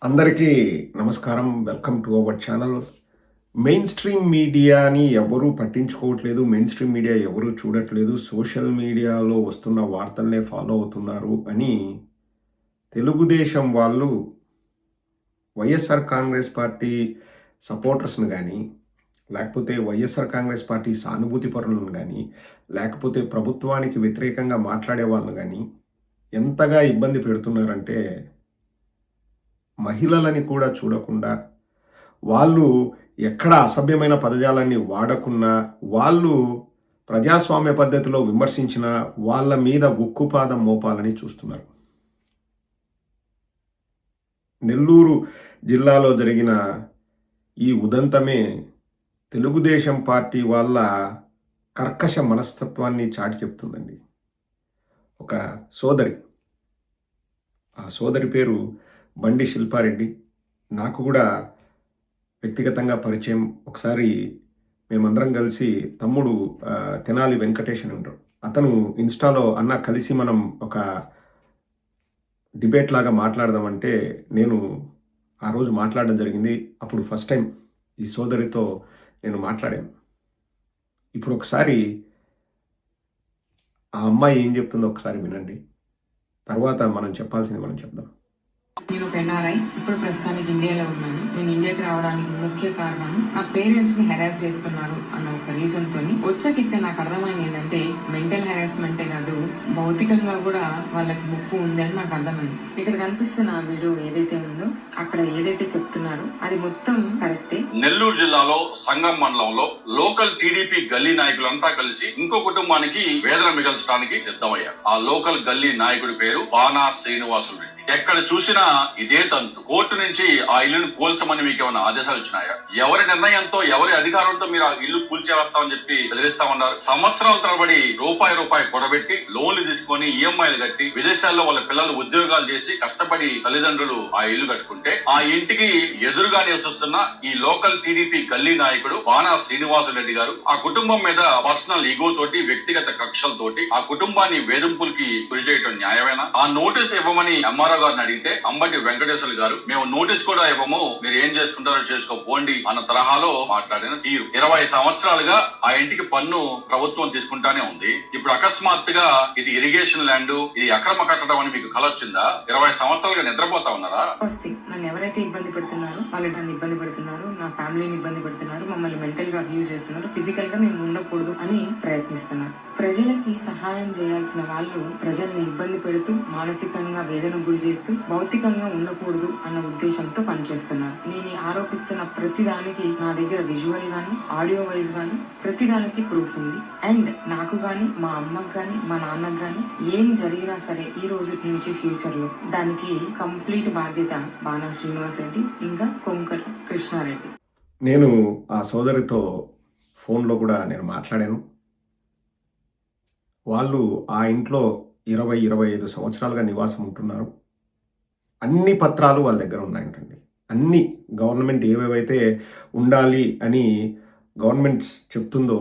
అందరికీ నమస్కారం. Welcome to our channel. Main stream మీడియాని ఎవరూ పట్టించుకోవట్లేదు. మెయిన్ స్ట్రీమ్ మీడియా ఎవరూ చూడట్లేదు. సోషల్ మీడియాలో వస్తున్న వార్తలనే ఫాలో అవుతున్నారు అని తెలుగుదేశం వాళ్ళు వైఎస్ఆర్ కాంగ్రెస్ పార్టీ సపోర్టర్స్‌ని గానీ, లేకపోతే వైఎస్ఆర్ కాంగ్రెస్ పార్టీ సానుభూతి పరులను గానీ, లేకపోతే ప్రభుత్వానికి వ్యతిరేకంగా మాట్లాడే వాళ్ళని గానీ ఎంతగా ఇబ్బంది పెడుతున్నారంటే మహిళలని కూడా చూడకుండా, వాళ్ళు ఎక్కడ అసభ్యమైన పదజాలాన్ని వాడకున్నా, వాళ్ళు ప్రజాస్వామ్య పద్ధతిలో విమర్శించినా, వాళ్ళ మీద ఉక్కుపాదం మోపాలని చూస్తున్నారు. నెల్లూరు జిల్లాలో జరిగిన ఈ ఉదంతమే తెలుగుదేశం పార్టీ వాళ్ళ కర్కశ మనస్తత్వాన్ని చాటి చెప్తుందండి. ఒక సోదరి, ఆ సోదరి పేరు బండి శిల్పారెడ్డి. నాకు కూడా వ్యక్తిగతంగా పరిచయం. ఒకసారి మేమందరం కలిసి తమ్ముడు తెనాలి వెంకటేష్ అని ఉంటాడు. అతను ఇన్‌స్టాలో అన్న కలిసి మనం ఒక డిబేట్ లాగా మాట్లాడదామంటే నేను ఆ రోజు మాట్లాడడం జరిగింది. అప్పుడు ఫస్ట్ టైం ఈ సోదరితో నేను మాట్లాడాను. ఇప్పుడు ఒకసారి ఆ అమ్మాయి ఏం చెప్తుందో ఒకసారి వినండి. తర్వాత మనం చెప్పాల్సింది మనం చెప్దాం. నేను ఒక ఎన్ఆర్ఐ. ఇప్పుడు ప్రస్తుతానికి ఇండియాలో ఉన్నాను. నేను ఇండియాకి రావడానికి ముఖ్య కారణం నా పేరెంట్స్ ని హెరాస్ చేస్తున్నారు అన్న ఒక రీజన్ తోని వచ్చాక ఇక్కడ నాకు అర్థమైంది ఏంటంటే మెంటల్ హెరాస్మెంటే కాదు, భౌతికంగా కూడా వాళ్ళకి ముప్పు ఉంది అని నాకు అర్థమైంది. ఇక్కడ కనిపిస్తున్న ఆ వీడియో ఏదైతే ఉందో అక్కడ ఏదైతే చెప్తున్నారో అది మొత్తం కరెక్టే. నెల్లూరు జిల్లాలో సంగం మండలంలో లోకల్ టీడీపీ గల్లీ నాయకులంతా కలిసి ఇంకో కుటుంబానికి వేదన మిగల్చడానికి సిద్ధమయ్యారు. ఆ లోకల్ గల్లీ నాయకుడి పేరు బాణా శ్రీనివాసులు రెడ్డి. ఎక్కడ చూసినా ఇదే తంతు. కోర్టు నుంచి ఆ ఇల్లును కూల్చమని మీకు ఏమైనా ఆదేశాలు వచ్చినాయా? ఎవరి నిర్ణయంతో, ఎవరి అధికారంతో మీరు ఆ ఇల్లు కూల్చేస్తామని చెప్పి బెదిరిస్తామన్నారు. సంవత్సరాల తరబడి రూపాయి కూడబెట్టి లోన్లు తీసుకొని ఈఎంఐలు కట్టి విదేశాల్లో వాళ్ళ పిల్లలు ఉద్యోగాలు చేసి కష్టపడి తల్లిదండ్రులు ఆ ఇల్లు కట్టుకుంటే ఆ ఇంటికి ఎదురుగా నివసిస్తున్న ఈ లోకల్ టీడీపీ గల్లీ నాయకుడు బాణా శ్రీనివాసరెడ్డి గారు ఆ కుటుంబం మీద పర్సనల్ ఈగో తోటి, వ్యక్తిగత కక్షలతోటి ఆ కుటుంబాన్ని వేధింపులకి గురి చేయడం న్యాయమేనా? ఆ నోటీస్ ఇవ్వమని ఎంఆర్ఓ గారిని అడిగితే అంబటి వెంకటేశ్వర గారు మేము నోటీస్ కూడా ఇవ్వము, మీరు ఏం చేసుకుంటారో చేసుకోపోండి అన్న తరహాలో మాట్లాడిన తీరు. 20 సంవత్సరాలుగా ఆ ఇంటికి పన్ను ప్రభుత్వం తీసుకుంటానే ఉంది. ఇప్పుడు అకస్మాత్తుగా ఇది ఇరిగేషన్ ల్యాండ్, ఇది అక్రమ కట్టడం అని మీకు కలొచ్చిందా? 20 సంవత్సరాలుగా నిద్రపోతా ఉన్నారా? నన్ను ఎవరైతే ఇబ్బంది పెడుతున్నారో వాళ్ళు నన్ను ఇబ్బంది పెడుతున్నారు, నా ఫ్యామిలీని ఇబ్బంది పెడుతున్నారు, మమ్మల్ని మెంటల్ గా అబ్యూజ్ చేస్తున్నారు, ఫిజికల్ గా మేము ఉండకూడదు అని ప్రయత్నిస్తున్నారు. ప్రజలకి సహాయం చేయాల్సిన వాళ్ళు ప్రజల్ని ఇబ్బంది పెడుతూ మానసికంగా వేదన గురి చేస్తూ భౌతికంగా ఉండకూడదు అన్న ఉద్దేశంతో పనిచేస్తున్నారు. నేను ఆరోపిస్తున్న ప్రతి దానికి నా దగ్గర విజువల్ గానీ, ఆడియో వైజ్ గానీ ప్రతి దానికి ప్రూఫ్ ఉంది. అండ్ నాకు గానీ, మా అమ్మకు గానీ, మా నాన్నకు గానీ ఏం జరిగినా సరే ఈ రోజు నుంచి ఫ్యూచర్ లో దానికి కంప్లీట్ బాధ్యత బాణా శ్రీనివాస్ రెడ్డి ఇంకా కొంకర కృష్ణారెడ్డి. నేను ఆ సోదరితో ఫోన్లో కూడా నేను మాట్లాడాను. వాళ్ళు ఆ ఇంట్లో 20-25 సంవత్సరాలుగా నివాసం ఉంటున్నారు. అన్ని పత్రాలు వాళ్ళ దగ్గర ఉన్నాయంటండి. అన్ని గవర్నమెంట్ ఏవేవైతే ఉండాలి అని గవర్నమెంట్ చెప్తుందో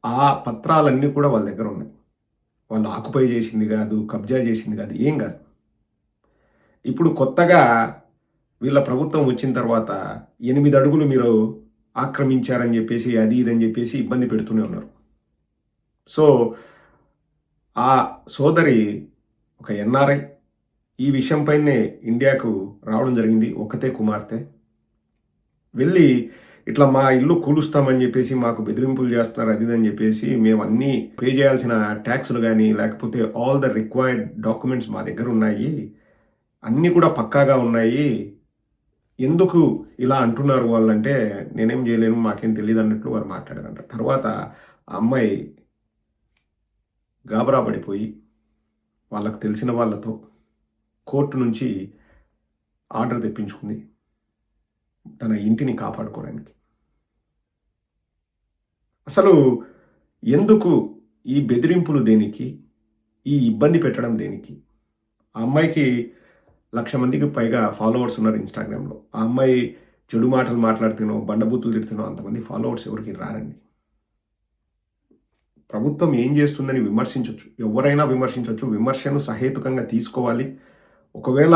ఆ పత్రాలన్నీ కూడా వాళ్ళ దగ్గర ఉన్నాయి. వాళ్ళు ఆక్యుపై చేసింది కాదు, కబ్జా చేసింది కాదు, ఏం కాదు. ఇప్పుడు కొత్తగా వీళ్ళ ప్రభుత్వం వచ్చిన తర్వాత 8 అడుగులు మీరు ఆక్రమించారని చెప్పేసి అది ఇదని చెప్పేసి ఇబ్బంది పెడుతూనే ఉన్నారు. సో ఆ సోదరి ఒక ఎన్ఆర్ఐ ఈ విషయంపైనే ఇండియాకు రావడం జరిగింది. ఒక్కతే కుమార్తె వెళ్ళి ఇట్లా మా ఇల్లు కూలుస్తామని చెప్పేసి మాకు బెదిరింపులు చేస్తున్నారు అది అని చెప్పేసి, మేము అన్నీ పే చేయాల్సిన ట్యాక్సులు కానీ లేకపోతే ఆల్ ద రిక్వైర్డ్ డాక్యుమెంట్స్ మా దగ్గర ఉన్నాయి, అన్నీ కూడా పక్కాగా ఉన్నాయి, ఎందుకు ఇలా అంటున్నారు వాళ్ళంటే నేనేం చేయలేను, మాకేం తెలియదు అన్నట్లు వారు మాట్లాడారంట. తర్వాత ఆ అమ్మాయి గాబరా పడిపోయి వాళ్ళకు తెలిసిన వాళ్ళతో కోర్టు నుంచి ఆర్డర్ తెప్పించుకుంది తన ఇంటిని కాపాడుకోవడానికి. అసలు ఎందుకు ఈ బెదిరింపులు దేనికి, ఈ ఇబ్బంది పెట్టడం దేనికి? ఆ అమ్మాయికి 1,00,000 మందికి పైగా ఫాలోవర్స్ ఉన్నారు ఇన్స్టాగ్రామ్లో. ఆ అమ్మాయి చెడు మాటలు మాట్లాడుతున్నావు, బండబూతులు తిడుతున్నావు, అంతమంది ఫాలోవర్స్ ఎవరికి రారండి. ప్రభుత్వం ఏం చేస్తుందని విమర్శించవచ్చు, ఎవరైనా విమర్శించవచ్చు. విమర్శను సహేతుకంగా తీసుకోవాలి. ఒకవేళ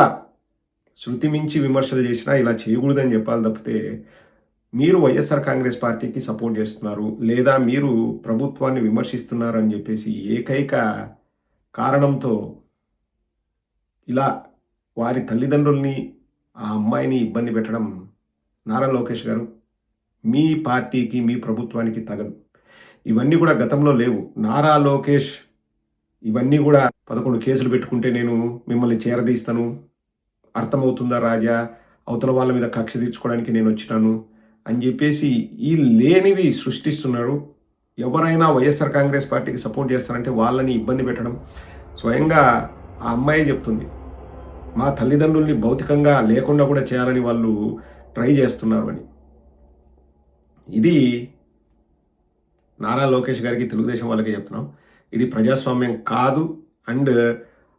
శృతి మించి విమర్శలు చేసినా ఇలా చేయకూడదని చెప్పాలి తప్పితే, మీరు వైఎస్ఆర్ కాంగ్రెస్ పార్టీకి సపోర్ట్ చేస్తున్నారు, లేదా మీరు ప్రభుత్వాన్ని విమర్శిస్తున్నారు అని చెప్పేసి ఏకైక కారణంతో ఇలా వారి తల్లిదండ్రుల్ని, ఆ అమ్మాయిని ఇబ్బంది పెట్టడం నారా లోకేష్ గారు మీ పార్టీకి, మీ ప్రభుత్వానికి తగదు. ఇవన్నీ కూడా గతంలో లేవు. నారా లోకేష్ ఇవన్నీ కూడా 11 కేసులు పెట్టుకుంటే నేను మిమ్మల్ని చేరదీస్తాను, అర్థమవుతుందా రాజా, అవతల వాళ్ళ మీద కక్ష తీర్చుకోవడానికి నేను వచ్చినాను అని చెప్పేసి ఈ లేనివి సృష్టిస్తున్నారు. ఎవరైనా వైఎస్ఆర్ కాంగ్రెస్ పార్టీకి సపోర్ట్ చేస్తారంటే వాళ్ళని ఇబ్బంది పెట్టడం. స్వయంగా ఆ అమ్మాయి చెప్తుంది, మా తల్లిదండ్రుల్ని భౌతికంగా లేకుండా కూడా చేయాలని వాళ్ళు ట్రై చేస్తున్నారు అని. ఇది నారా లోకేష్ గారికి, తెలుగుదేశం వాళ్ళకి చెప్తున్నాం, ఇది ప్రజాస్వామ్యం కాదు. అండ్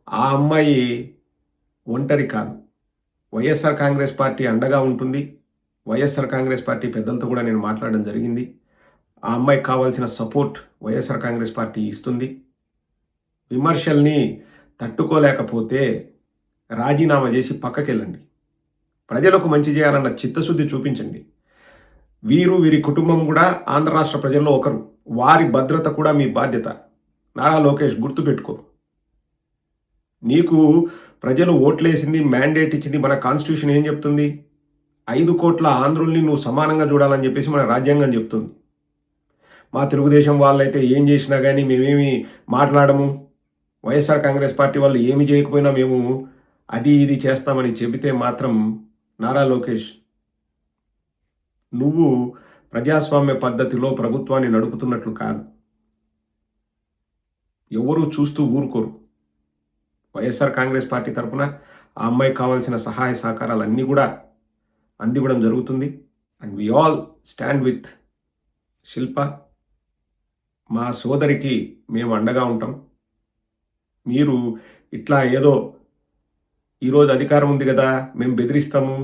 ఆ అమ్మాయి ఒంటరి కాదు, వైఎస్ఆర్ కాంగ్రెస్ పార్టీ అండగా ఉంటుంది. వైఎస్ఆర్ కాంగ్రెస్ పార్టీ పెద్దలతో కూడా నేను మాట్లాడడం జరిగింది. ఆ అమ్మాయికి కావాల్సిన సపోర్ట్ వైఎస్ఆర్ కాంగ్రెస్ పార్టీ ఇస్తుంది. విమర్శల్ని తట్టుకోలేకపోతే రాజీనామా చేసి పక్కకెళ్ళండి. ప్రజలకు మంచి చేయాలన్న చిత్తశుద్ధి చూపించండి. వీరి కుటుంబం కూడా ఆంధ్ర రాష్ట్ర ప్రజల్లో ఒకరు. వారి భద్రత కూడా మీ బాధ్యత. నారా లోకేష్ గుర్తుపెట్టుకో, నీకు ప్రజలు ఓట్లేసింది, మ్యాండేట్ ఇచ్చింది. మన కాన్స్టిట్యూషన్ ఏం చెప్తుంది? 5 కోట్ల ఆంధ్రుల్ని నువ్వు సమానంగా చూడాలని చెప్పేసి మన రాజ్యాంగం చెప్తుంది. మా తెలుగుదేశం వాళ్ళైతే ఏం చేసినా కానీ మేమేమి మాట్లాడము, వైఎస్ఆర్ కాంగ్రెస్ పార్టీ వాళ్ళు ఏమి చేయకపోయినా మేము అది ఇది చేస్తామని చెబితే మాత్రం నారా లోకేష్, నువ్వు ప్రజాస్వామ్య పద్ధతిలో ప్రభుత్వాన్ని నడుపుతున్నట్లు కాదు. ఎవరూ చూస్తూ ఊరుకోరు. వైఎస్ఆర్ కాంగ్రెస్ పార్టీ తరఫున ఆ అమ్మాయికి కావాల్సిన సహాయ సహకారాలన్నీ కూడా అందివ్వడం జరుగుతుంది. And we all stand with Shilpa. మా సోదరికి మేము అండగా ఉంటాం. మీరు ఇట్లా ఏదో ఈరోజు అధికారం ఉంది కదా మేము బెదిరిస్తాము,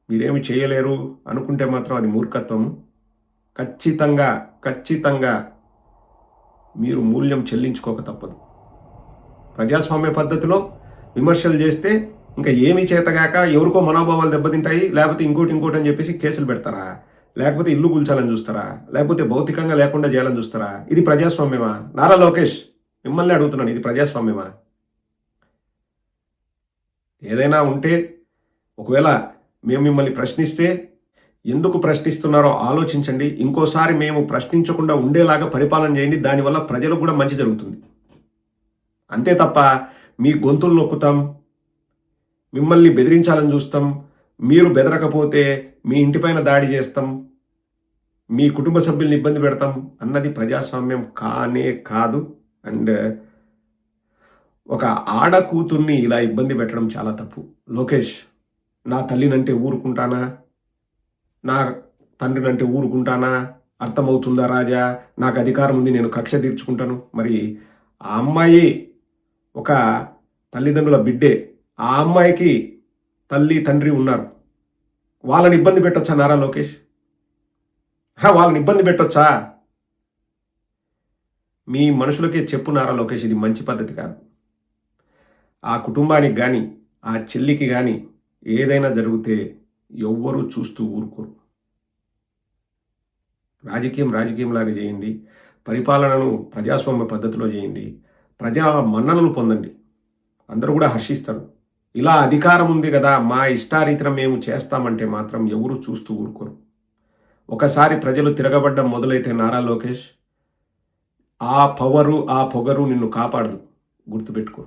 మీరేమి చేయలేరు అనుకుంటే మాత్రం అది మూర్ఖత్వము. ఖచ్చితంగా మీరు మూల్యం చెల్లించుకోక తప్పదు. ప్రజాస్వామ్య పద్ధతిలో విమర్శలు చేస్తే ఇంకా ఏమీ చేతగాక ఎవరికో మనోభావాలు దెబ్బతింటాయి, లేకపోతే ఇంకోటి అని చెప్పేసి కేసులు పెడతారా, లేకపోతే ఇల్లు కూల్చాలని చూస్తారా, లేకపోతే భౌతికంగా లేకుండా చేయాలని చూస్తారా? ఇది ప్రజాస్వామ్యమా? నారా లోకేష్ మిమ్మల్ని అడుగుతున్నాను, ఇది ప్రజాస్వామ్యమా? ఏదైనా ఉంటే ఒకవేళ మేము మిమ్మల్ని ప్రశ్నిస్తే ఎందుకు ప్రశ్నిస్తున్నారో ఆలోచించండి. ఇంకోసారి మేము ప్రశ్నించకుండా ఉండేలాగా పరిపాలన చేయండి. దానివల్ల ప్రజలకు కూడా మంచి జరుగుతుంది. అంతే తప్ప మీ గొంతులు నొక్కుతాం, మిమ్మల్ని బెదిరించాలని చూస్తాం, మీరు బెదరకపోతే మీ ఇంటిపైన దాడి చేస్తాం, మీ కుటుంబ సభ్యుల్ని ఇబ్బంది పెడతాం అన్నది ప్రజాస్వామ్యం కానే కాదు. అండ్ ఒక ఆడ కూతుర్ని ఇలా ఇబ్బంది పెట్టడం చాలా తప్పు. లోకేష్, నా తల్లినంటే ఊరుకుంటానా, నా తండ్రినంటే ఊరుకుంటానా? అర్థమవుతుందా రాజా? నాకు అధికారం ఉంది, నేను కక్ష తీర్చుకుంటాను. మరి ఆ అమ్మాయి ఒక తల్లిదండ్రుల బిడ్డే. ఆ అమ్మాయికి తల్లి తండ్రి ఉన్నారు. వాళ్ళని ఇబ్బంది పెట్టొచ్చా నారా లోకేష్? వాళ్ళని ఇబ్బంది పెట్టొచ్చా? మీ మనుషులకే చెప్పు నారా లోకేష్, ఇది మంచి పద్ధతి కాదు. ఆ కుటుంబానికి కానీ ఆ చెల్లికి కానీ ఏదైనా జరిగితే ఎవ్వరూ చూస్తూ ఊరుకోరు. రాజకీయంలాగా చేయండి. పరిపాలనను ప్రజాస్వామ్య పద్ధతిలో చేయండి. ప్రజల మన్ననలు పొందండి. అందరూ కూడా హర్షిస్తారు. ఇలా అధికారం ఉంది కదా, మా ఇష్టారీతిన మేము చేస్తామంటే మాత్రం ఎవరు చూస్తూ ఊరుకోరు. ఒకసారి ప్రజలు తిరగబడ్డం మొదలైతే నారా లోకేష్, ఆ పవరు, ఆ పొగరు నిన్ను కాపాడదు. గుర్తుపెట్టుకో.